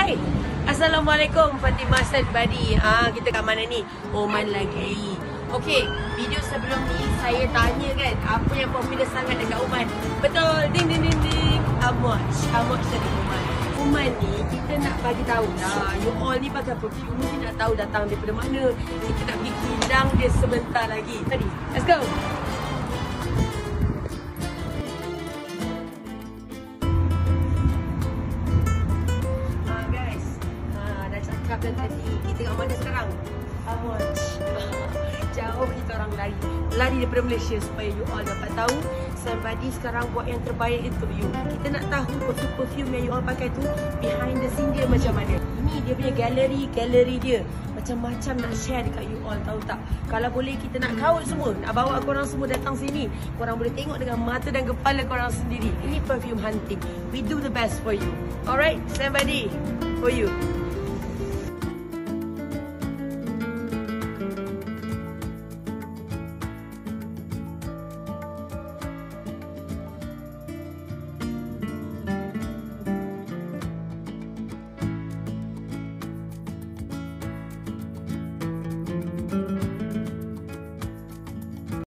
Hai, Assalamualaikum, Fatimah Scentbuddy. Kita kat mana ni? Oman lagi. Okey, video sebelum ni saya tanya kan, apa yang popular sangat dekat Oman? Betul, ding ding ding ding. Amouage dari Oman. Oman ni kita nak bagi tahu lah, you all ni pakai perfume ni nak tahu datang daripada mana. Kita nak pergi kilang dia sebentar lagi. Tadi, let's go. Dan tadi kita kat mana sekarang? Amouage. Jauh kita orang lari daripada Malaysia supaya you all dapat tahu Scentbuddy sekarang buat yang terbaik untuk you. Kita nak tahu perfume yang you all pakai tu behind the scene dia macam mana. Ini dia punya galeri dia. Macam-macam nak share dekat you all, tahu tak? Kalau boleh kita nak kawal semua, nak bawa korang semua datang sini. Korang boleh tengok dengan mata dan kepala korang sendiri. Ini perfume hunting. We do the best for you. Alright, Scentbuddy for you.